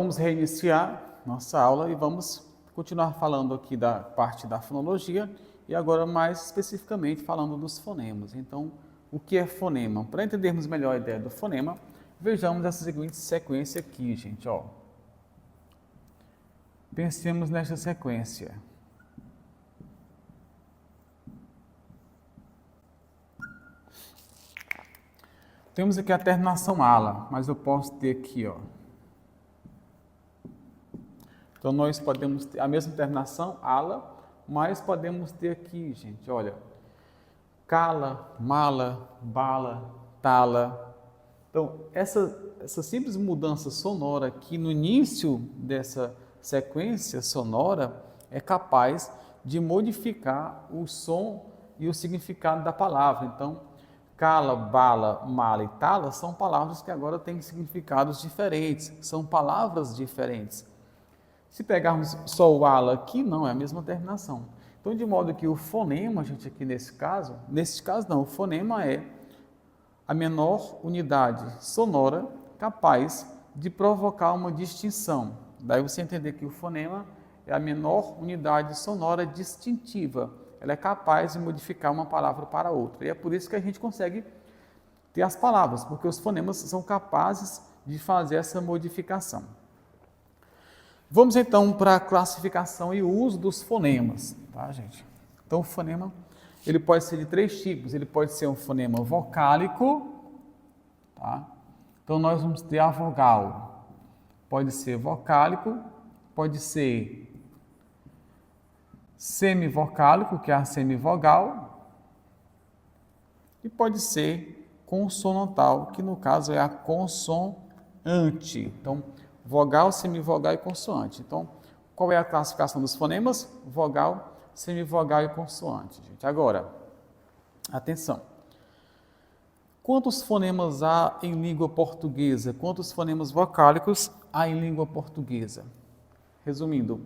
Vamos reiniciar nossa aula e vamos continuar falando aqui da parte da fonologia e agora mais especificamente falando dos fonemas. Então, o que é fonema? Para entendermos melhor a ideia do fonema, vejamos essa seguinte sequência aqui, gente, ó. Pensemos nesta sequência. Temos aqui a terminação ala, mas eu posso ter aqui, ó. Então, nós podemos ter a mesma terminação, ala, mas podemos ter aqui, gente, olha, cala, mala, bala, tala. Então, essa simples mudança sonora aqui no início dessa sequência sonora é capaz de modificar o som e o significado da palavra. Então, cala, bala, mala e tala são palavras que agora têm significados diferentes, são palavras diferentes. Se pegarmos só o ala aqui, não, é a mesma terminação. Então, de modo que o fonema, gente, aqui nesse caso não, o fonema é a menor unidade sonora capaz de provocar uma distinção. Daí você entender que o fonema é a menor unidade sonora distintiva. Ela é capaz de modificar uma palavra para outra. E é por isso que a gente consegue ter as palavras, porque os fonemas são capazes de fazer essa modificação. Vamos então para a classificação e o uso dos fonemas, tá, gente? Então, o fonema, ele pode ser de três tipos. Ele pode ser um fonema vocálico, tá? Então, nós vamos ter a vogal. Pode ser vocálico, pode ser semivocálico, que é a semivogal, e pode ser consonantal, que no caso é a consoante. Então, vogal, semivogal e consoante. Então, qual é a classificação dos fonemas? Vogal, semivogal e consoante, gente. Agora, atenção. Quantos fonemas há em língua portuguesa? Quantos fonemas vocálicos há em língua portuguesa? Resumindo,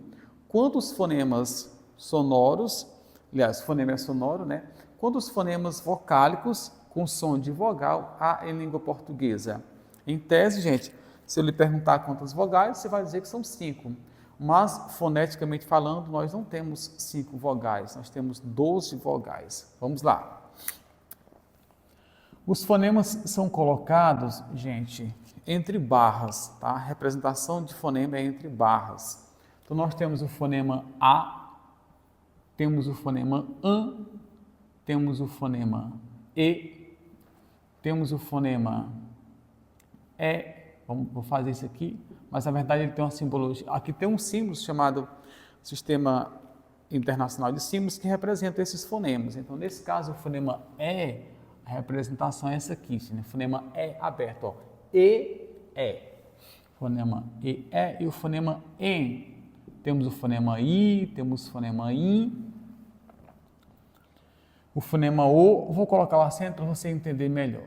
quantos fonemas sonoros, aliás, fonema é sonoro, né? Quantos fonemas vocálicos com som de vogal há em língua portuguesa? Em tese, gente, se eu lhe perguntar quantas vogais, você vai dizer que são 5. Mas, foneticamente falando, nós não temos 5 vogais, nós temos 12 vogais. Vamos lá. Os fonemas são colocados, gente, entre barras, tá? A representação de fonema é entre barras. Então, nós temos o fonema A, temos o fonema AN, temos o fonema E, temos o fonema E. Vou fazer isso aqui, mas na verdade ele tem uma simbologia. Aqui tem um símbolo chamado Sistema Internacional de Símbolos que representa esses fonemas. Então, nesse caso, o fonema E, a representação é essa aqui, né? Fonema E aberto, ó. E. Fonema E e o fonema EN. Temos o fonema I, temos o fonema IN. O fonema O, vou colocar o acento para você entender melhor,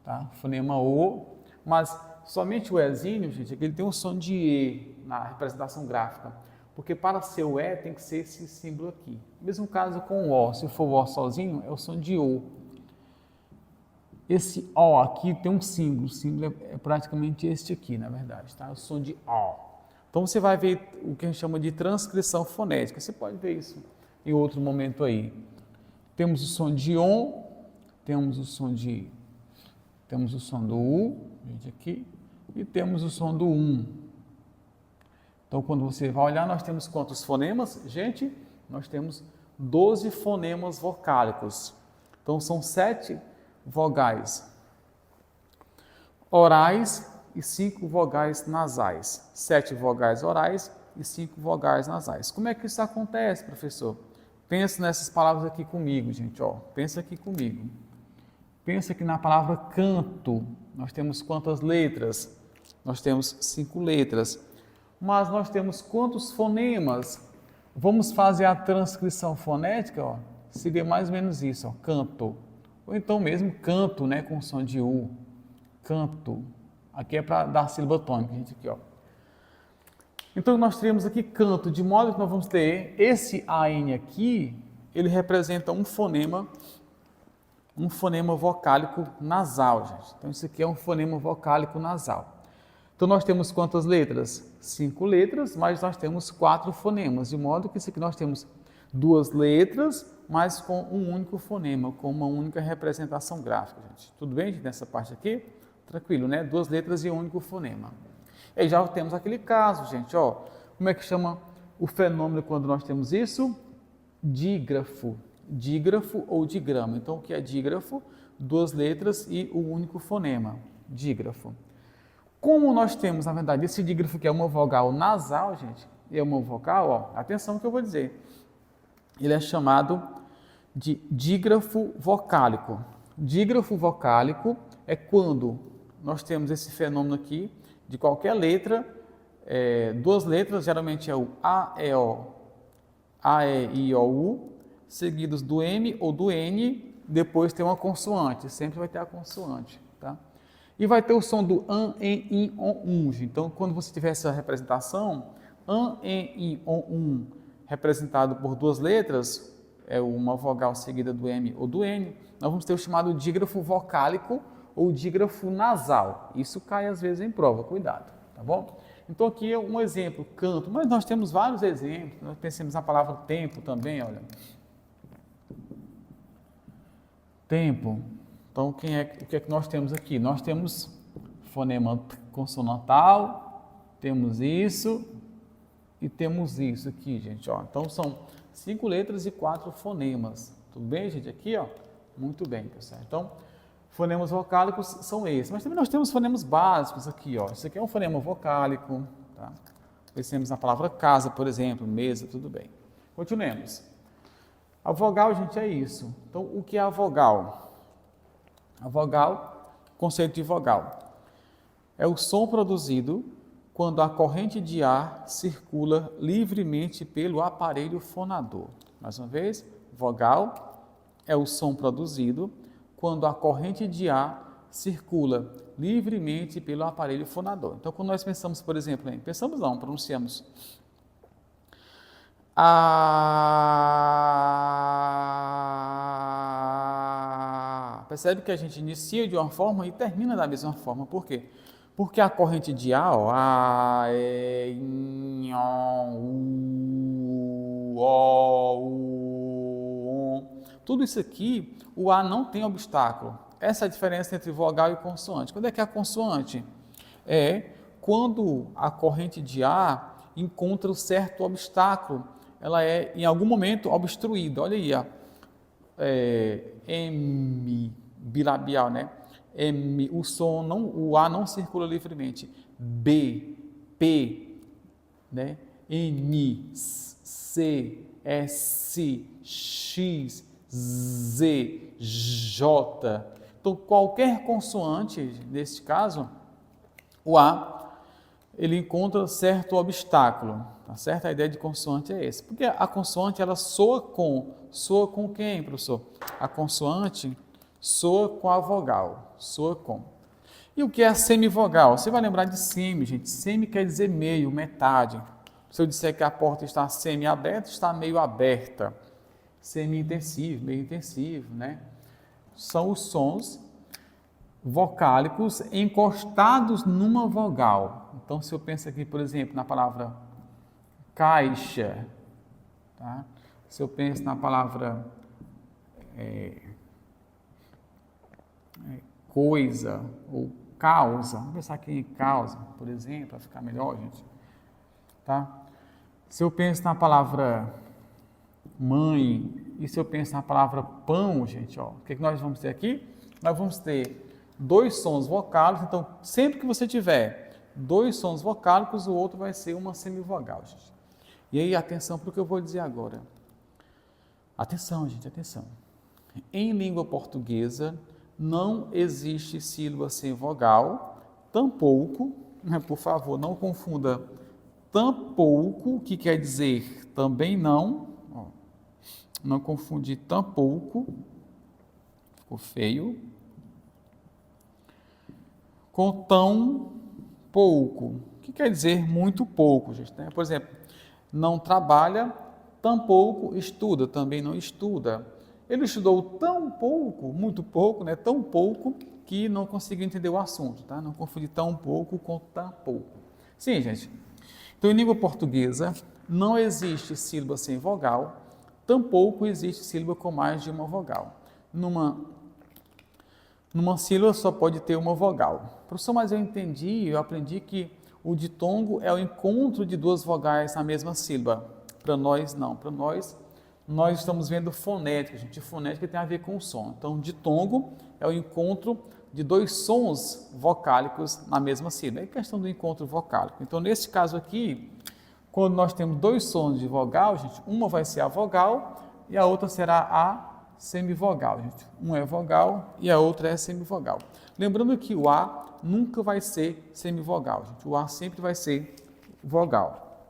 tá? Fonema O, mas somente o Ezinho, gente, aqui ele tem um som de E na representação gráfica, porque para ser o E tem que ser esse símbolo aqui. Mesmo caso com o O, se for o O sozinho, é o som de O. Esse O aqui tem um símbolo, o símbolo é praticamente este aqui, na verdade, tá? O som de O. Então você vai ver o que a gente chama de transcrição fonética, você pode ver isso em outro momento aí. Temos o som de ON, temos o som do U, gente, aqui, e temos o som do Então, quando você vai olhar, nós temos quantos fonemas? Gente, nós temos 12 fonemas vocálicos. Então, são 7 vogais orais e 5 vogais nasais. 7 vogais orais e 5 vogais nasais. Como é que isso acontece, professor? Pensa nessas palavras aqui comigo, gente, ó. Pensa aqui comigo. Pensa que na palavra canto, nós temos quantas letras? Nós temos 5 letras. Mas nós temos quantos fonemas? Vamos fazer a transcrição fonética, ó. Seria mais ou menos isso, ó. Canto. Ou então mesmo canto, né, com som de U. Canto. Aqui é para dar sílaba tônica, gente, aqui, ó. Então nós teríamos aqui canto, de modo que nós vamos ter esse AN aqui, ele representa um fonema vocálico nasal, gente. Então, isso aqui é um fonema vocálico nasal. Então, nós temos quantas letras? 5 letras, mas nós temos 4 fonemas, de modo que isso aqui nós temos 2 letras, mas com um único fonema, com uma única representação gráfica, gente. Tudo bem, gente, nessa parte aqui? Tranquilo, né? 2 letras e um único fonema. E aí já temos aquele caso, gente, ó. Como é que chama o fenômeno quando nós temos isso? Dígrafo. Dígrafo ou digrama. Então, o que é dígrafo? 2 letras e o único fonema. Dígrafo. Como nós temos, na verdade, esse dígrafo que é uma vogal nasal, gente, e é uma vogal, ó, atenção no que eu vou dizer. Ele é chamado de dígrafo vocálico. Dígrafo vocálico é quando nós temos esse fenômeno aqui, de qualquer letra, 2 letras, geralmente é o A, E, I, O, U, seguidos do M ou do N, depois tem uma consoante, sempre vai ter a consoante, tá? E vai ter o som do an, en, in, on, un. Então, quando você tiver essa representação, an, en, in, on, un, representado por 2 letras, é uma vogal seguida do M ou do N, nós vamos ter o chamado dígrafo vocálico ou dígrafo nasal. Isso cai às vezes em prova, cuidado, tá bom? Então, aqui é um exemplo, canto, mas nós temos vários exemplos. Nós pensamos na palavra tempo também, olha. Tempo. Então, o que é que nós temos aqui? Nós temos fonema consonantal, temos isso e temos isso aqui, gente. Ó. Então, são 5 letras e 4 fonemas. Tudo bem, gente? Aqui, ó. Muito bem, pessoal. Então, fonemas vocálicos são esses. Mas também nós temos fonemas básicos aqui, ó. Isso aqui é um fonema vocálico, tá? Pensemos na palavra casa, por exemplo, mesa, tudo bem. Continuemos. A vogal, gente, é isso. Então, o que é a vogal? A vogal, conceito de vogal, é o som produzido quando a corrente de ar circula livremente pelo aparelho fonador. Mais uma vez, vogal é o som produzido quando a corrente de ar circula livremente pelo aparelho fonador. Então, quando nós pensamos, por exemplo, pronunciamos percebe que a gente inicia de uma forma e termina da mesma forma. Por quê? Porque a corrente de ar, ó, A, E, I, O, U, tudo isso aqui, o A não tem obstáculo. Essa é a diferença entre vogal e consoante. Quando é que é a consoante? É quando a corrente de ar encontra um certo obstáculo. Ela é, em algum momento, obstruída. Olha aí, ó. M, bilabial, né? M, o A não circula livremente. B, P, né? N, C, S, X, Z, J. Então, qualquer consoante, nesse caso, o A, ele encontra certo obstáculo, tá certo? A ideia de consoante é essa. Porque a consoante, ela soa com quem, professor? A consoante soa com a vogal, soa com. E o que é a semivogal? Você vai lembrar de semi, gente. Semi quer dizer meio, metade. Se eu disser que a porta está semi-aberta, está meio aberta. Semi-intensivo, meio intensivo, né? São os sons vocálicos encostados numa vogal. Então, se eu penso aqui, por exemplo, na palavra caixa, tá? Se eu penso na palavra coisa ou causa, vamos pensar aqui em causa, por exemplo, para ficar melhor, gente. Tá? Se eu penso na palavra mãe e se eu penso na palavra pão, gente, ó, o que nós vamos ter aqui? Nós vamos ter 2 sons vocálicos, então sempre que você tiver 2 sons vocálicos, o outro vai ser uma semivogal, gente. E aí, atenção para o que eu vou dizer agora. Atenção, gente, atenção. Em língua portuguesa, não existe sílaba sem vogal, tampouco, por favor, não confunda tampouco, que quer dizer também não, ó, não confundir tampouco, ficou feio, com tão pouco, que quer dizer muito pouco, gente, né? Por exemplo, não trabalha, tampouco estuda, também não estuda. Ele estudou tão pouco, muito pouco, né? Tão pouco, que não conseguiu entender o assunto, tá? Não confundir tão pouco com tão pouco. Sim, gente. Então, em língua portuguesa, não existe sílaba sem vogal, tampouco existe sílaba com mais de uma vogal. Numa sílaba só pode ter uma vogal. Professor, mas eu aprendi que o ditongo é o encontro de duas vogais na mesma sílaba. Para nós, não. Para nós estamos vendo fonética, gente. Fonética tem a ver com o som. Então, ditongo é o encontro de dois sons vocálicos na mesma sílaba. É questão do encontro vocálico. Então, nesse caso aqui, quando nós temos dois sons de vogal, gente, uma vai ser a vogal e a outra será a semivogal, gente. Um é vogal e a outra é semivogal. Lembrando que o A nunca vai ser semivogal, gente. O A sempre vai ser vogal.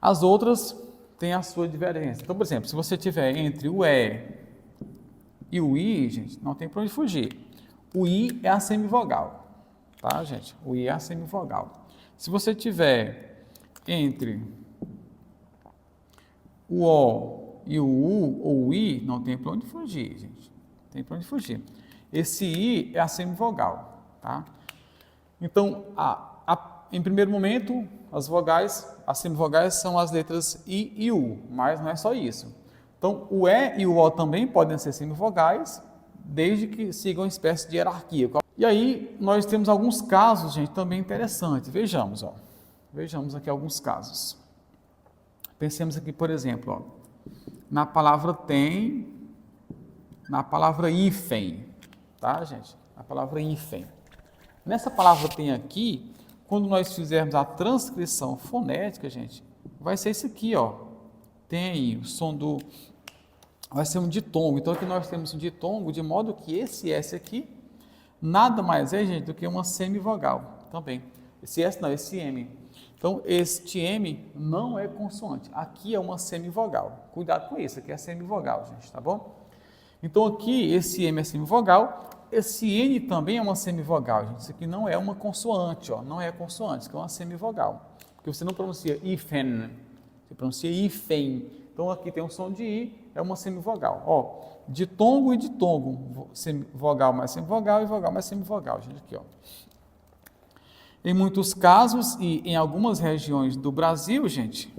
As outras têm a sua diferença. Então, por exemplo, se você tiver entre o E e o I, gente, não tem para onde fugir. O I é a semivogal, tá, gente? O I é a semivogal. Se você tiver entre o O e o U ou o I, não tem para onde fugir, gente. Não tem para onde fugir. Esse I é a semivogal, tá? Então, em primeiro momento, as semivogais são as letras I e U, mas não é só isso. Então, o E e o O também podem ser semivogais, desde que sigam uma espécie de hierarquia. E aí, nós temos alguns casos, gente, também interessantes. Vejamos, ó. Vejamos aqui alguns casos. Pensemos aqui, por exemplo, ó, na palavra tem, na palavra hífen, tá, gente? A palavra hífen. Nessa palavra tem aqui, quando nós fizermos a transcrição fonética, gente, vai ser isso aqui, ó. Tem o som do... vai ser um ditongo. Então, aqui nós temos um ditongo, de modo que esse S aqui nada mais é, gente, do que uma semivogal também. Esse S não, esse M. Então, este M não é consoante. Aqui é uma semivogal. Cuidado com isso, aqui é semivogal, gente, tá bom? Então, aqui, esse M é semivogal. Esse N também é uma semivogal, gente. Isso aqui não é uma consoante, ó. Não é consoante, isso aqui é uma semivogal. Porque você não pronuncia ifen, você pronuncia ifen. Então, aqui tem um som de I, é uma semivogal. Ó, ditongo e ditongo, vogal mais semivogal e vogal mais semivogal, gente, aqui, ó. Em muitos casos e em algumas regiões do Brasil, gente,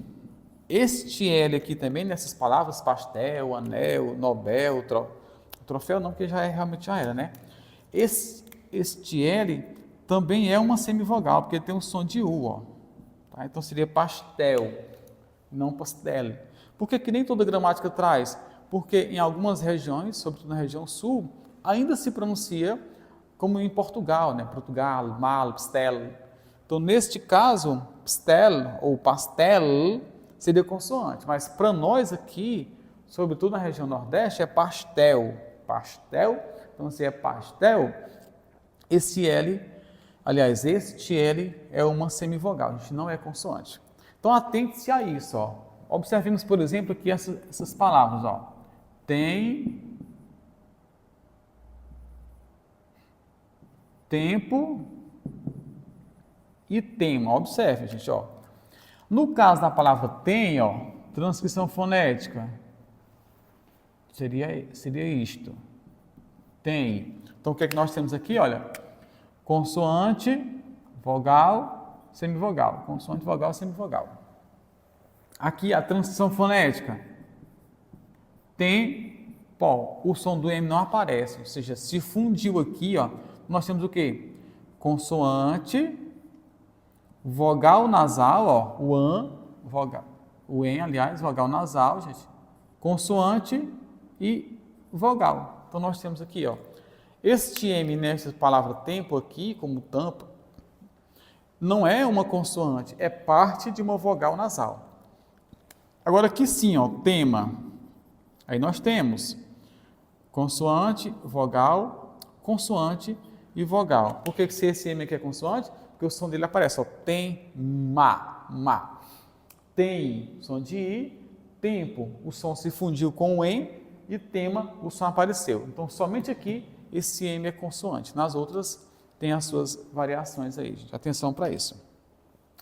este L aqui também, nessas palavras, pastel, anel, nobel, troféu não, porque realmente já era, né? Este L também é uma semivogal, porque ele tem um som de U, ó. Tá? Então, seria pastel, não pastel. Por que nem toda gramática traz? Porque em algumas regiões, sobretudo na região sul, ainda se pronuncia como em Portugal, né? Portugal, mal, pastel. Então, neste caso, pastel ou pastel seria consoante, mas para nós aqui, sobretudo na região nordeste, é pastel. Pastel, então se é pastel, esse L, aliás, este L é uma semivogal, a gente não é consoante. Então, atente-se a isso, ó. Observemos, por exemplo, aqui essas palavras, ó. Tem, tempo e tema. Observe, gente, ó. No caso da palavra tem, ó, transcrição fonética, seria isto. Tem. Então, o que é que nós temos aqui? Olha, consoante, vogal, semivogal. Consoante, vogal, semivogal. Aqui a transcrição fonética. Tem, ó, o som do M não aparece, ou seja, se fundiu aqui, ó, nós temos o quê? Consoante, vogal nasal, ó, o an, vogal, o en, aliás, vogal nasal, gente, consoante e vogal. Então, nós temos aqui, ó, este M nessa palavra tempo aqui, como tampa, não é uma consoante, é parte de uma vogal nasal. Agora aqui sim, ó, tema, aí nós temos consoante, vogal, consoante e vogal. Por que se esse M aqui é consoante? Porque o som dele aparece, ó, tem, ma. Tem, som de I, tempo, o som se fundiu com o em, e tema, o som apareceu. Então, somente aqui, esse M é consoante. Nas outras, tem as suas variações aí, gente. Atenção para isso.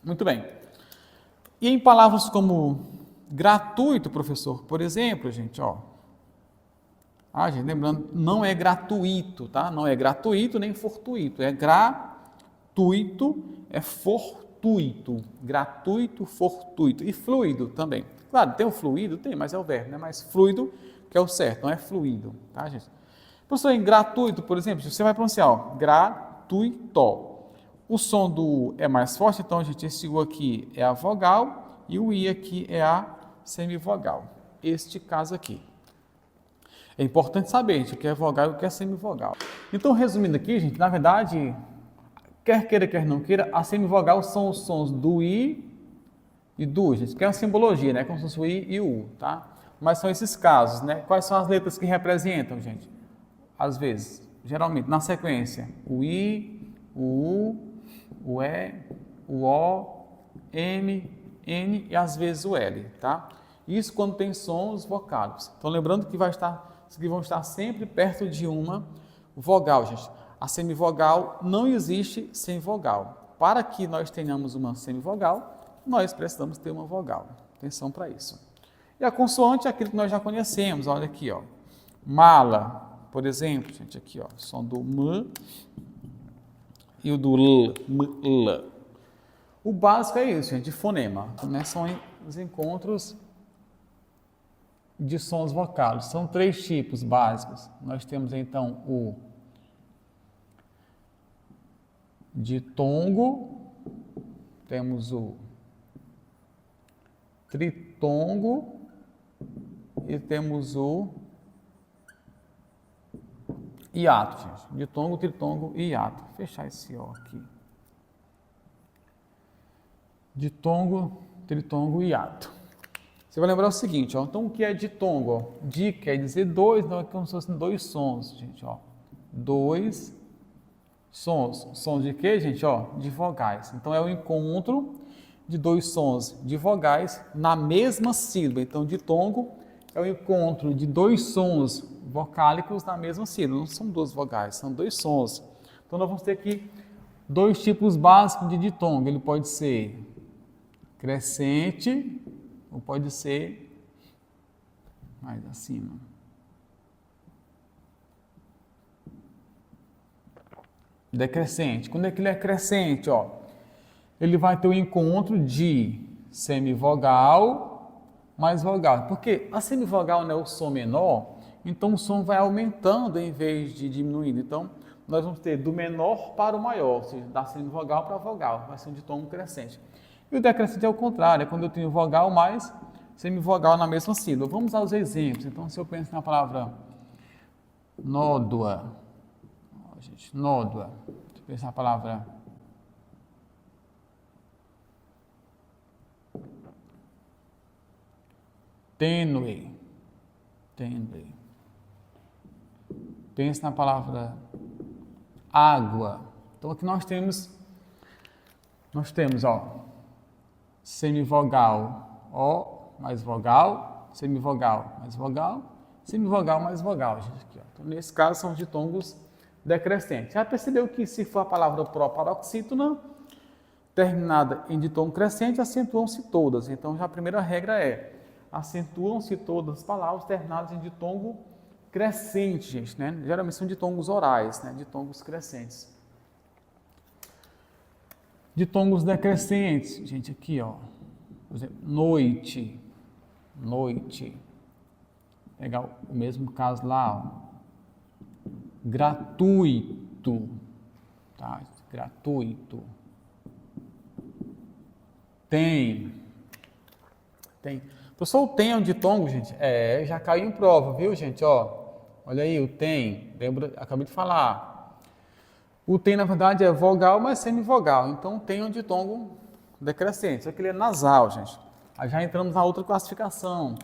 Muito bem. E em palavras como gratuito, professor, por exemplo, gente, ó. Ah, gente, lembrando, não é gratuito, tá? Não é gratuito nem fortuito, é gratuito, é fortuito, gratuito, fortuito e fluido também. Claro, tem o fluido, tem, mas é o verbo, né? Mas fluido que é o certo, não é fluido, tá, gente? Professor, em gratuito, por exemplo, você vai pronunciar, ó, gratuito. O som do U é mais forte, então, gente, esse U aqui é a vogal e o I aqui é a semivogal. Este caso aqui. É importante saber, gente, o que é vogal e o que é semivogal. Então, resumindo aqui, gente, na verdade, quer queira, quer não queira, a semivogal são os sons do I e do U, gente, que é uma simbologia, né? Como se fosse o I e o U, tá? Mas são esses casos, né? Quais são as letras que representam, gente? Às vezes, geralmente, na sequência, o I, o U, o E, o O, M, N e às vezes o L, tá? Isso quando tem sons vocálicos. Então, lembrando que vão estar sempre perto de uma vogal, gente. A semivogal não existe sem vogal. Para que nós tenhamos uma semivogal, nós precisamos ter uma vogal. Atenção para isso. E a consoante é aquilo que nós já conhecemos. Olha aqui, ó. Mala, por exemplo, gente, aqui, ó, som do M e o do L, M, L. O básico é isso, gente, de fonema, né? São os encontros de sons vocálicos. São 3 tipos básicos. Nós temos, então, o ditongo, temos o tritongo e temos o hiato, gente. Ditongo, tritongo e hiato. Vou fechar esse O aqui. Ditongo, tritongo e hiato. Você vai lembrar o seguinte, ó. Então, o que é ditongo? Ó? Di quer dizer 2, não é como se fossem 2 sons, gente, ó. 2 sons. Sons de quê, gente? Ó, de vogais. Então, é o encontro de 2 sons de vogais na mesma sílaba. Então, ditongo é o encontro de 2 sons vocálicos na mesma sílaba. Não são 2 vogais, são 2 sons. Então, nós vamos ter aqui 2 tipos básicos de ditongo. Ele pode ser crescente ou pode ser mais acima. Decrescente. Quando é que ele é crescente? Ó, ele vai ter o encontro de semivogal mais vogal. Porque a semivogal, né, é o som menor, então o som vai aumentando em vez de diminuindo. Então, nós vamos ter do menor para o maior, ou seja, da semivogal para a vogal. Vai ser um ditongo crescente. E o decrescente é o contrário, é quando eu tenho vogal mais semivogal na mesma sílaba. Vamos aos exemplos. Então, se eu penso na palavra nódoa, gente, nódoa. Se eu penso na palavra tênue, tênue. Pense na palavra água. Então, aqui nós temos, ó, semivogal, O mais vogal, semivogal mais vogal, semivogal mais vogal, gente. Aqui, ó. Então, nesse caso, são os ditongos decrescentes. Já percebeu que se for a palavra proparoxítona, terminada em ditongo crescente, acentuam-se todas. Então, já a primeira regra é, acentuam-se todas as palavras terminadas em ditongo crescente, gente, né? Geralmente são ditongos orais, né? Ditongos crescentes. Ditongos decrescentes, gente, aqui, ó. Por exemplo, noite, noite. Pegar o mesmo caso lá, ó. Gratuito, tá? Gratuito. Tem. Professor, o tem é um ditongo, gente? É, já caiu em prova, viu, gente? Ó, olha aí, o tem. Lembra, acabei de falar. O tem, na verdade, é vogal, mas semivogal. Então, tem um ditongo decrescente. Só que ele é nasal, gente. Aí já entramos na outra classificação.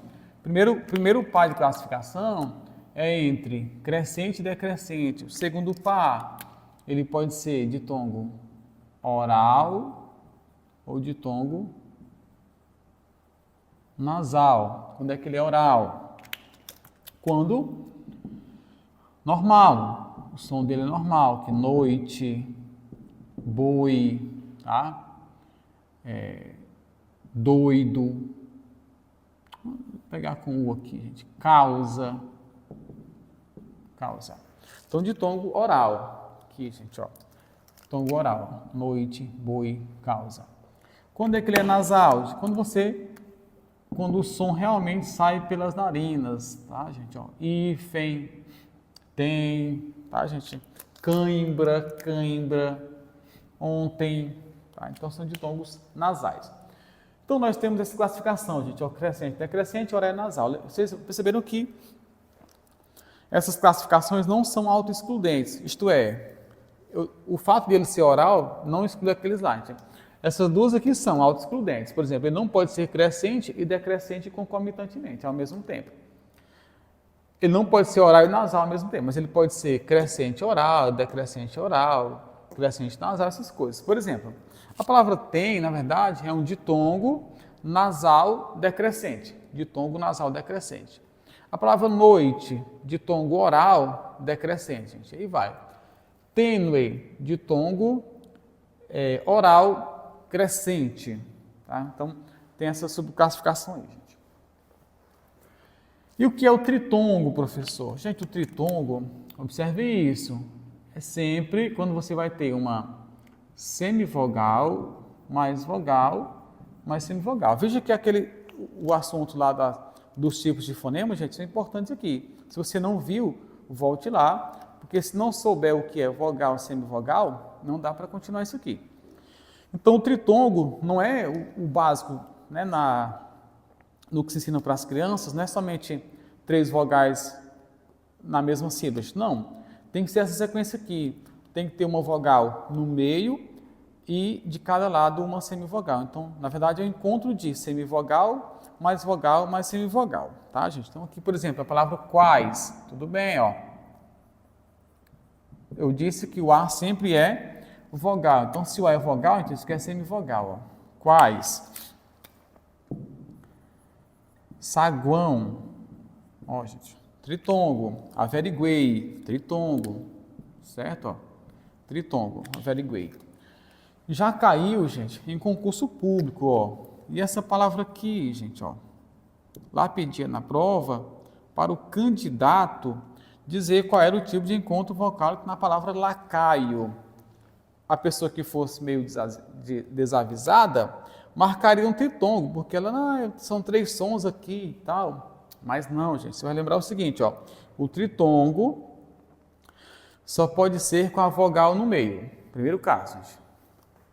Primeiro par de classificação é entre crescente e decrescente. O segundo par, ele pode ser ditongo oral ou ditongo nasal. Quando é que ele é oral? Quando normal. O som dele é normal, que noite, boi, tá? Doido. Vou pegar com U aqui, gente. Causa. causa. Então, ditongo oral. Aqui, gente, ó. Ditongo oral. Noite, boi, causa. Quando é que ele é nasal? Quando o som realmente sai pelas narinas, tá, gente? Ó, hífen, tem, tá, gente? Cãibra, cãibra, ontem, tá? Então são ditongos nasais. Então nós temos essa classificação, gente, ó, crescente, decrescente, oral e nasal. Vocês perceberam que essas classificações não são autoexcludentes, isto é, o fato de ele ser oral não exclui aqueles lá, gente. Essas duas aqui são autoexcludentes. Por exemplo, ele não pode ser crescente e decrescente concomitantemente, ao mesmo tempo. Ele não pode ser oral e nasal ao mesmo tempo, mas ele pode ser crescente oral, decrescente oral, crescente nasal, essas coisas. Por exemplo, a palavra tem, na verdade, é um ditongo nasal decrescente. Ditongo nasal decrescente. A palavra noite, ditongo oral decrescente, gente. Aí vai. Tênue, ditongo oral crescente, tá? Então, tem essa subclassificação aí, gente. E o que é o tritongo, professor? Gente, o tritongo, observe isso, é sempre quando você vai ter uma semivogal, mais semivogal. Veja que o assunto lá dos tipos de fonema, gente, são importantes aqui. Se você não viu, volte lá, porque se não souber o que é vogal, semivogal, não dá para continuar isso aqui. Então, o tritongo não é o básico, né, no que se ensina para as crianças, não é somente 3 vogais na mesma sílaba. Não, tem que ser essa sequência aqui. Tem que ter uma vogal no meio e de cada lado uma semivogal. Então, na verdade, é o encontro de semivogal, mais semivogal, tá, gente? Então, aqui, por exemplo, a palavra quais, tudo bem, ó. Eu disse que o A sempre é vogal. Então, se o A é vogal, então isso aqui é semivogal. Ó. Quais? Saguão. Ó, gente. Tritongo. Averiguei. Tritongo. Certo? Ó. Tritongo. Averiguei. Já caiu, gente, em concurso público, ó. E essa palavra aqui, gente, ó. Lá pedia na prova para o candidato dizer qual era o tipo de encontro vocálico na palavra lacaio. A pessoa que fosse meio desavisada, marcaria um tritongo, porque ela, são 3 sons aqui e tal. Mas não, gente, você vai lembrar o seguinte, ó, o tritongo só pode ser com a vogal no meio, primeiro caso. Gente.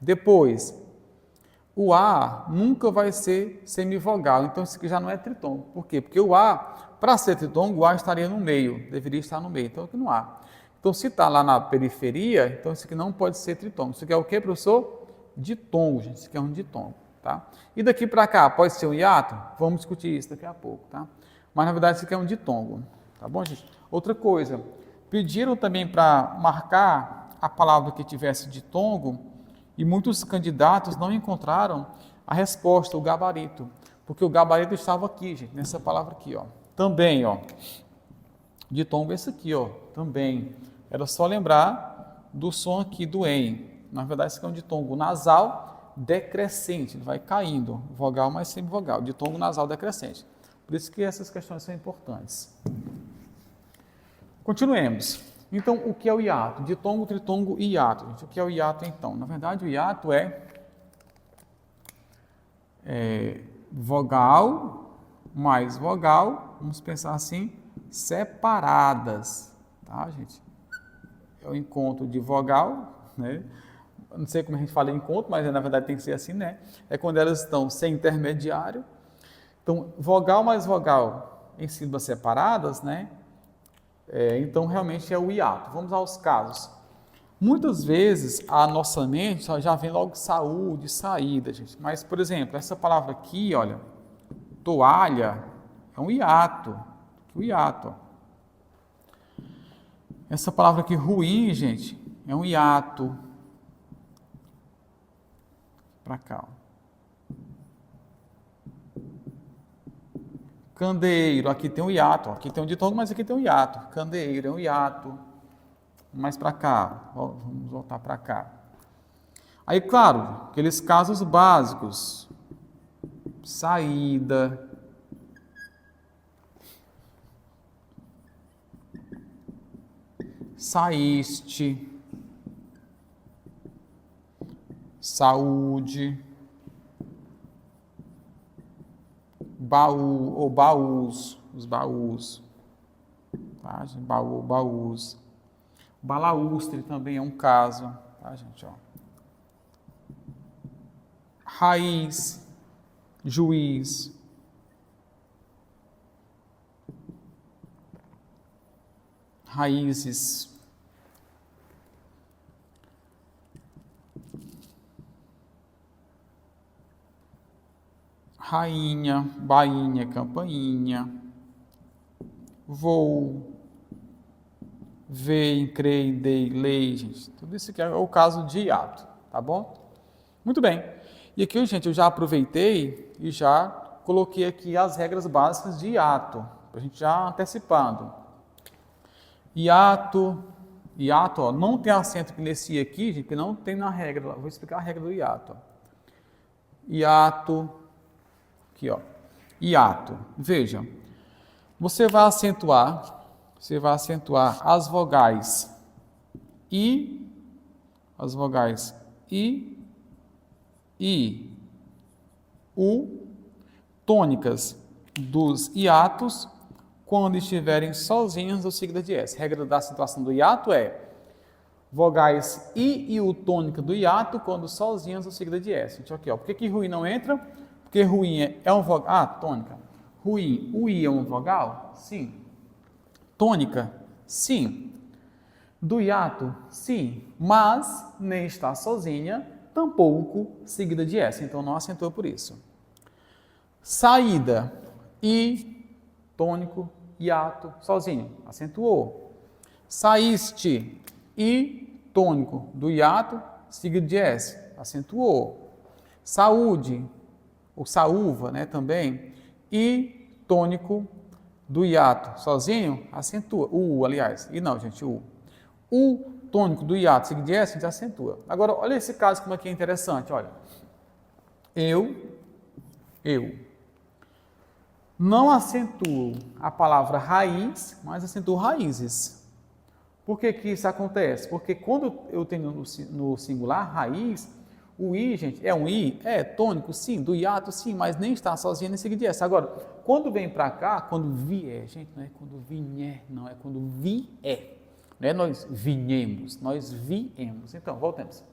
Depois, o A nunca vai ser semivogal, então isso aqui já não é tritongo. Por quê? Porque o A, para ser tritongo, o A estaria no meio, deveria estar no meio, então aqui não há. Então, se está lá na periferia, então isso aqui não pode ser tritongo. Isso aqui é o quê, professor? Ditongo, gente. Isso aqui é um ditongo, tá? E daqui para cá, pode ser um hiato? Vamos discutir isso daqui a pouco, tá? Mas, na verdade, isso aqui é um ditongo, tá bom, gente? Outra coisa, pediram também para marcar a palavra que tivesse ditongo e muitos candidatos não encontraram a resposta, o gabarito, porque o gabarito estava aqui, gente, nessa palavra aqui, ó. Também, ó, ditongo é esse aqui, ó, também. Era só lembrar do som aqui do em. Na verdade, isso aqui é um ditongo nasal decrescente, ele vai caindo, vogal mais semivogal, ditongo nasal decrescente. Por isso que essas questões são importantes. Continuemos. Então, o que é o hiato? Ditongo, tritongo e hiato. Gente, o que é o hiato, então? Na verdade, o hiato é vogal mais vogal, vamos pensar assim, separadas, tá, gente? É o encontro de vogal, né? Não sei como a gente fala encontro, mas na verdade tem que ser assim, né? É quando elas estão sem intermediário. Então, vogal mais vogal em sílabas separadas, né? Então, realmente é o hiato. Vamos aos casos. Muitas vezes a nossa mente já vem logo saúde, saída, gente. Mas, por exemplo, essa palavra aqui, olha, toalha, é um hiato. O hiato, ó. Essa palavra aqui, ruim, gente, é um hiato. Para cá, ó. Candeeiro, aqui tem um hiato. Ó. Aqui tem um ditongo, mas aqui tem um hiato. Candeeiro é um hiato. Mais para cá. Ó, vamos voltar para cá. Aí, claro, aqueles casos básicos. Saída. saíste, saúde, baú ou baús, os baús, tá, gente? Baú, baús. Balaústre também é um caso, tá, gente, ó. Raiz, juiz, raízes, rainha, bainha, campainha, voo, veio, creio, dei, lei, gente. Tudo isso aqui é o caso de hiato, tá bom? Muito bem. E aqui, gente, eu já aproveitei e já coloquei aqui as regras básicas de hiato, para a gente já antecipando. Hiato, ó, não tem acento nesse I aqui, gente, que não tem na regra. Vou explicar a regra do hiato. Hiato, aqui, ó. Hiato. Veja, você vai acentuar as vogais I, U, tônicas dos hiatos quando estiverem sozinhas ou seguidas de S. A regra da acentuação do hiato é vogais I e U tônica do hiato quando sozinhas ou seguidas de S. Então, aqui, ó, por que ruim não entra? Porque ruim é um vogal. Ah, tônica. Ruim, o I é um vogal? Sim. Tônica? Sim. Do hiato? Sim. Mas nem está sozinha, tampouco seguida de S. Então não acentua por isso. Saída. I, tônico, hiato, sozinho. Acentuou. Saíste. I, tônico, do hiato, seguido de S. Acentuou. Saúde, ou saúva, né, também. I, tônico, do hiato, sozinho, acentua. U, aliás. E não, gente, U. U, tônico, do hiato, seguido de S, a gente acentua. Agora, olha esse caso como aqui é interessante, olha. Eu. Não acentuo a palavra raiz, mas acentuo raízes. Por que isso acontece? Porque quando eu tenho no singular raiz, o I, gente, é um I? É tônico, sim, do hiato, sim, mas nem está sozinho nem seguido de S. Agora, quando vem para cá, quando vier, gente, não é quando vier, não, é quando vier. Não é nós vinhemos, nós viemos. Então, voltemos.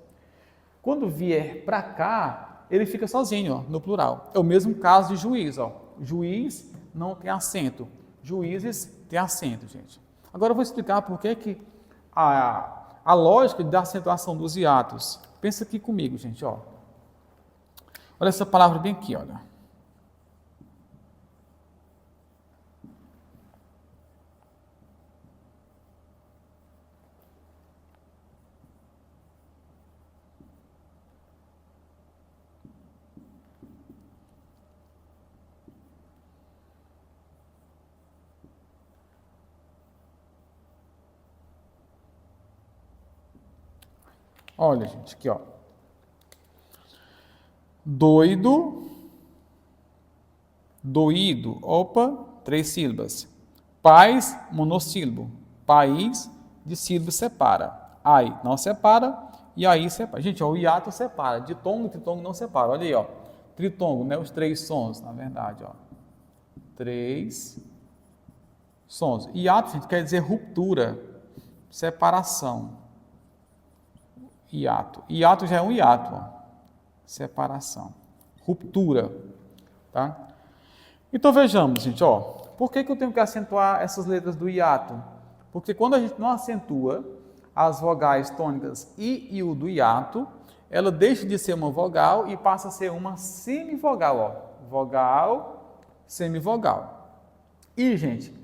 Quando vier para cá, ele fica sozinho, ó, no plural. É o mesmo caso de juiz, ó. Juiz não tem acento. Juízes tem acento, gente. Agora eu vou explicar por que a lógica da acentuação dos hiatos. Pensa aqui comigo, gente, ó. Olha essa palavra bem aqui, olha. Olha, gente, aqui, ó. Doido, doído, opa, 3 sílabas. Paz, monossílabo. País, de sílabo separa. Ai, não separa, e aí separa. Gente, ó, o hiato separa. Ditongo e tritongo não separa. Olha aí, ó. Tritongo, né? Os 3 sons, na verdade, ó. 3 sons. Hiato, gente, quer dizer ruptura, separação. Hiato. Hiato já é um hiato, ó. Separação. Ruptura, tá? Então vejamos, gente, ó. Por que eu tenho que acentuar essas letras do hiato? Porque quando a gente não acentua as vogais tônicas I e U do hiato, ela deixa de ser uma vogal e passa a ser uma semivogal, ó. Vogal, semivogal. E, gente,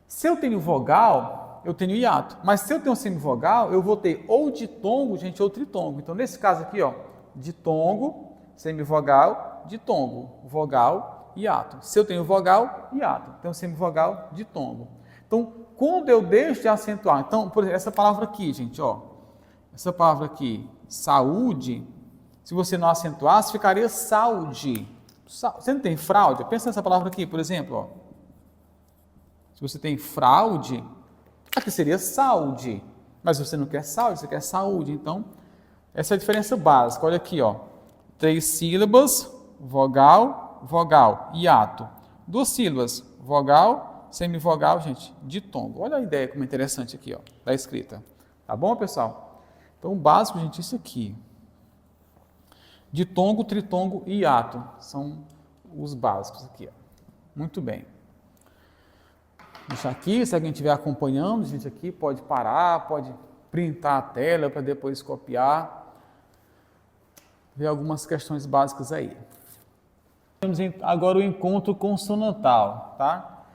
se eu tenho vogal, eu tenho hiato. Mas se eu tenho semivogal, eu vou ter ou ditongo, gente, ou tritongo. Então, nesse caso aqui, ó, ditongo, semivogal, ditongo, vogal, hiato. Se eu tenho vogal, hiato. Então, semivogal, ditongo. Então, quando eu deixo de acentuar, então, por exemplo, essa palavra aqui, gente, ó, essa palavra aqui, saúde, se você não acentuasse, ficaria saúde. Você não tem fraude? Pensa nessa palavra aqui, por exemplo, ó. Se você tem fraude, aqui seria saúde. Mas você não quer saúde, você quer saúde. Então, essa é a diferença básica. Olha aqui, ó. 3 sílabas, vogal, vogal, hiato. 2 sílabas, vogal, semivogal, gente, ditongo. Olha a ideia como é interessante aqui, ó, da escrita. Tá bom, pessoal? Então, o básico, gente, isso aqui. Ditongo, tritongo e hiato são os básicos aqui, ó. Muito bem. Deixa aqui, se alguém estiver acompanhando, a gente aqui pode parar, pode printar a tela para depois copiar. Ver algumas questões básicas aí. Temos agora o encontro consonantal, tá?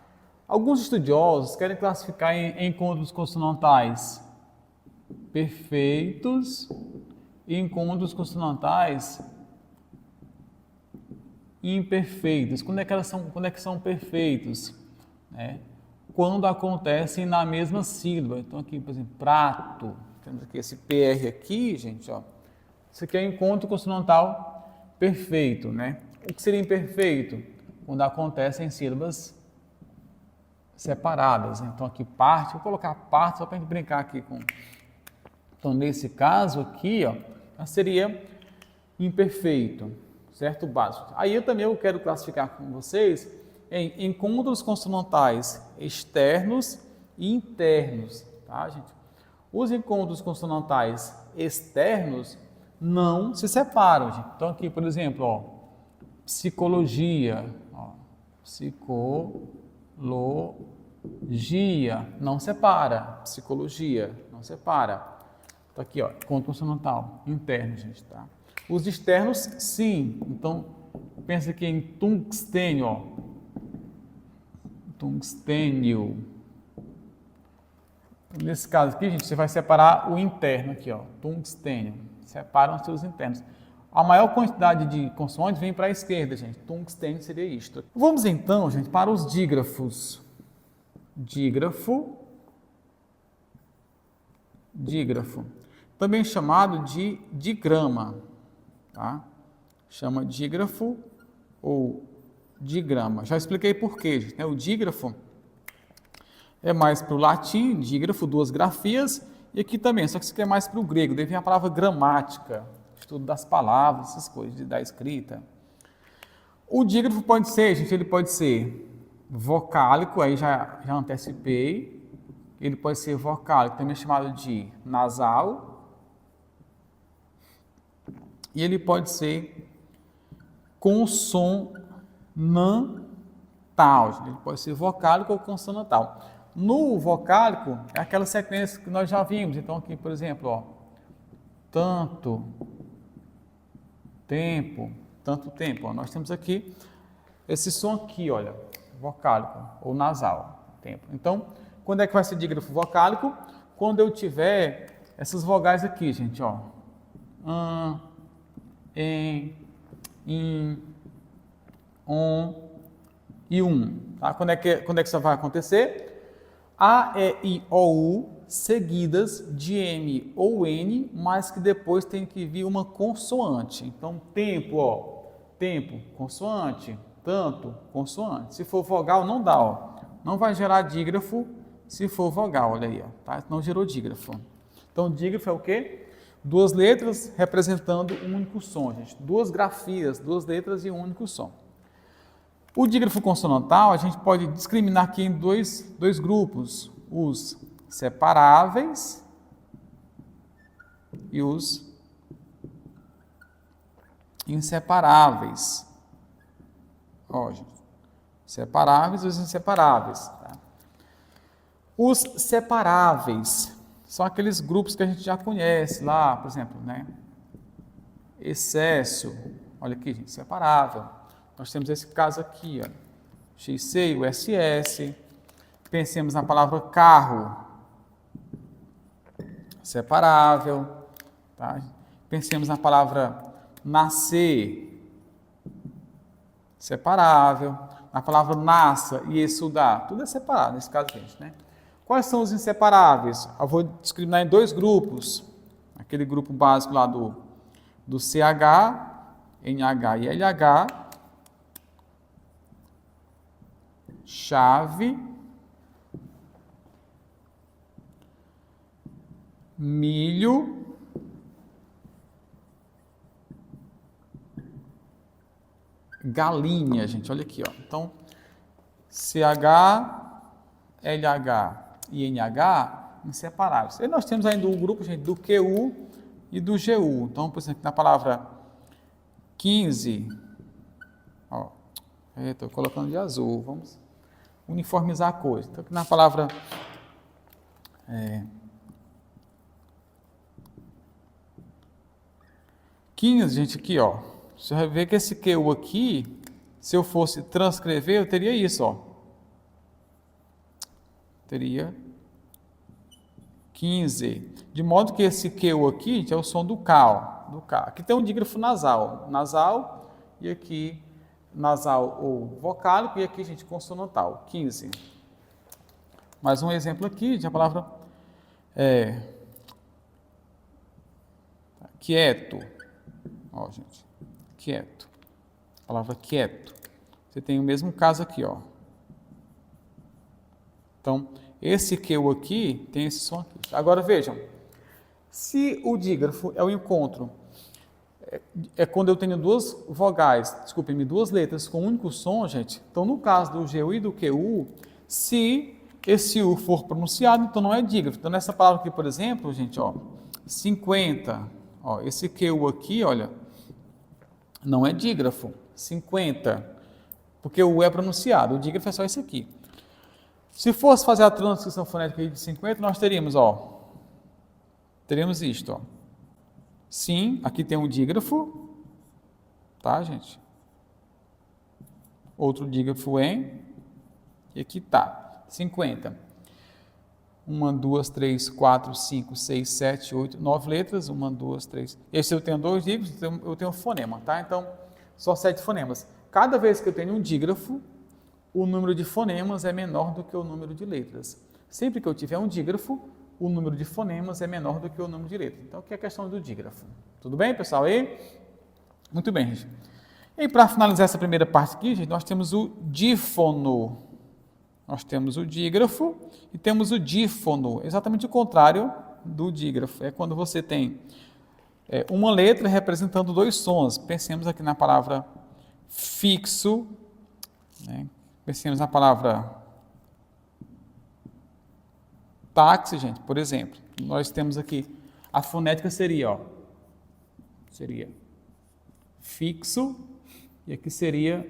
Alguns estudiosos querem classificar em encontros consonantais perfeitos e encontros consonantais imperfeitos. Quando é que são perfeitos? Quando acontecem na mesma sílaba. Então aqui, por exemplo, prato. Temos aqui esse PR aqui, gente, ó. Isso aqui é encontro consonantal perfeito, né? O que seria imperfeito? Quando acontece em sílabas separadas. Então aqui parte, vou colocar parte só para a gente brincar aqui com... Então nesse caso aqui, ó, seria imperfeito, certo? Básico. Aí eu quero classificar com vocês em encontros consonantais externos e internos, tá, gente? Os encontros consonantais externos não se separam, gente. Então aqui, por exemplo, ó, psicologia, ó, psicologia, não separa, psicologia, não separa. Então aqui, ó, encontro consonantal interno, gente, tá? Os externos, sim. Então, pensa aqui em tungstênio, ó. Tungstênio. Nesse caso aqui, gente, você vai separar o interno aqui, ó, tungstênio. Separam os seus internos. A maior quantidade de consoantes vem para a esquerda, gente. Tungstênio seria isto. Vamos então, gente, para os dígrafos. Dígrafo. Dígrafo. Também chamado de digrama, tá? Chama dígrafo ou digrama. Já expliquei por quê, gente, né? O dígrafo é mais para o latim, dígrafo, 2 grafias, e aqui também, só que isso aqui é mais para o grego, daí vem a palavra gramática, estudo das palavras, essas coisas, da escrita. O dígrafo pode ser, gente, ele pode ser vocálico, aí já antecipei, ele pode ser vocálico, também chamado de nasal, e ele pode ser consonantal, ele pode ser vocálico ou consonantal. No vocálico, é aquela sequência que nós já vimos. Então, aqui, por exemplo, ó, tanto tempo. Ó, nós temos aqui esse som aqui, olha, vocálico ou nasal. Tempo. Então, quando é que vai ser dígrafo vocálico? Quando eu tiver essas vogais aqui, gente, ó. Em, on e tá? Quando é que isso vai acontecer? A, E, I, O, U, seguidas de M ou N, mas que depois tem que vir uma consoante. Então, tempo, ó, tempo, consoante, tanto, consoante. Se for vogal, não dá, ó. Não vai gerar dígrafo se for vogal, olha aí, ó, tá? Não gerou dígrafo. Então, dígrafo é o quê? 2 letras representando um único som, gente. 2 grafias, 2 letras e um único som. O dígrafo consonantal, a gente pode discriminar aqui em dois grupos, os separáveis e os inseparáveis. Ó, gente, separáveis e os inseparáveis. Tá? Os separáveis são aqueles grupos que a gente já conhece lá, por exemplo, né? Excesso, olha aqui, gente, separável. Nós temos esse caso aqui, ó, XC e o SS. Pensemos na palavra carro, separável. Tá? Pensemos na palavra nascer, separável. Na palavra nasça e estudar, tudo é separado nesse caso aqui, né? Quais são os inseparáveis? Eu vou discriminar em 2 grupos. Aquele grupo básico lá do CH, NH e LH. Chave milho, galinha, gente, olha aqui, ó. Então, CH, LH e NH inseparáveis. E nós temos ainda o grupo, gente, do QU e do GU. Então, por exemplo, na palavra 15, ó, estou colocando de azul, vamos uniformizar a coisa. Então, aqui na palavra 15, gente, aqui, ó, você vai ver que esse QU aqui, se eu fosse transcrever, eu teria isso, ó. Teria 15. De modo que esse QU aqui é o som do K, ó, do K. Aqui tem um dígrafo nasal, e aqui nasal ou vocálico, e aqui, gente, consonantal, 15. Mais um exemplo aqui de a palavra quieto. Ó, gente, quieto. A palavra quieto. Você tem o mesmo caso aqui, ó. Então, esse QU aqui tem esse som aqui. Agora, vejam. Se o dígrafo é o encontro, é quando eu tenho duas vogais, desculpem-me, duas letras com um único som, gente. Então, no caso do GU e do QU, se esse U for pronunciado, então não é dígrafo. Então, nessa palavra aqui, por exemplo, gente, ó, 50, ó, esse QU aqui, olha, não é dígrafo, 50, porque o U é pronunciado, o dígrafo é só esse aqui. Se fosse fazer a transcrição fonética de 50, nós teríamos, ó, teríamos isto, ó. Sim, aqui tem um dígrafo, tá, gente? Outro dígrafo em, e aqui tá, 50. 1, 2, 3, 4, 5, 6, 7, 8, 9 letras, 1, 2, 3. Esse eu tenho dois dígrafos, eu tenho um fonema, tá? Então, só 7 fonemas. Cada vez que eu tenho um dígrafo, o número de fonemas é menor do que o número de letras. Sempre que eu tiver um dígrafo, o número de fonemas é menor do que o número de letras. Então, aqui é a questão do dígrafo. Tudo bem, pessoal? E? Muito bem, gente. E para finalizar essa primeira parte aqui, gente, nós temos o dífono. Nós temos o dígrafo e temos o dífono. Exatamente o contrário do dígrafo. É quando você tem uma letra representando dois sons. Pensemos aqui na palavra fixo, né? Pensemos na palavra táxi, gente, por exemplo. Nós temos aqui, a fonética seria, ó, seria fixo e aqui seria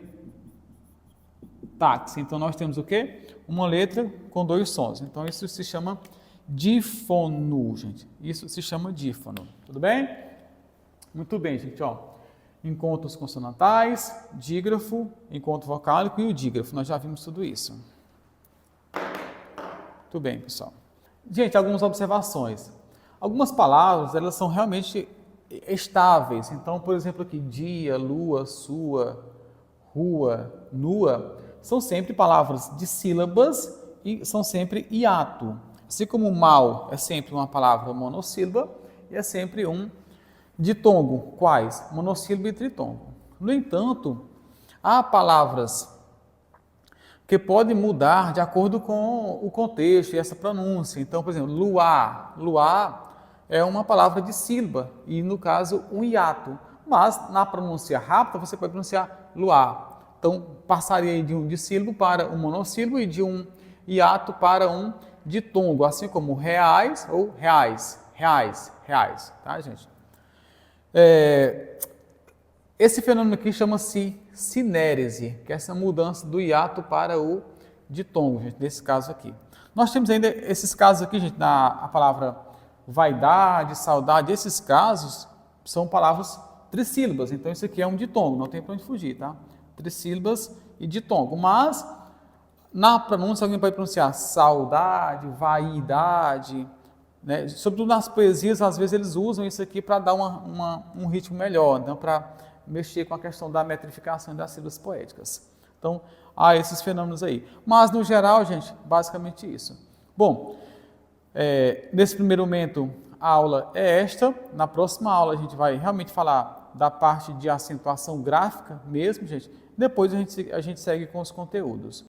táxi. Então, nós temos o quê? Uma letra com dois sons. Então, isso se chama dífono, gente. Isso se chama dífono. Tudo bem? Muito bem, gente, ó. Encontros consonantais, dígrafo, encontro vocálico e o dígrafo. Nós já vimos tudo isso. Muito bem, pessoal. Gente, algumas observações. Algumas palavras, elas são realmente estáveis. Então, por exemplo, aqui, dia, lua, sua, rua, nua, são sempre palavras de sílabas e são sempre hiato. Assim como mal é sempre uma palavra monossílaba e é sempre um ditongo. Quais? Monossílabo e tritongo. No entanto, há palavras que podem mudar de acordo com o contexto e essa pronúncia. Então, por exemplo, luar. Luar é uma palavra de sílaba e, no caso, um hiato. Mas, na pronúncia rápida, você pode pronunciar luar. Então, passaria de um dissílabo para um monossílabo e de um hiato para um ditongo, assim como reais ou reais, tá, gente? Esse fenômeno aqui chama-se sinérese, que é essa mudança do hiato para o ditongo, gente, nesse caso aqui. Nós temos ainda esses casos aqui, gente, a palavra vaidade, saudade, esses casos são palavras trissílabas, então isso aqui é um ditongo, não tem para onde fugir, tá? Trissílabas e ditongo, mas na pronúncia alguém pode pronunciar saudade, vaidade, né? Sobretudo nas poesias, às vezes eles usam isso aqui para dar um ritmo melhor, então para mexer com a questão da metrificação das sílabas poéticas. Então, há esses fenômenos aí. Mas, no geral, gente, basicamente isso. Bom, nesse primeiro momento, a aula é esta. Na próxima aula, a gente vai realmente falar da parte de acentuação gráfica mesmo, gente. Depois, a gente segue com os conteúdos.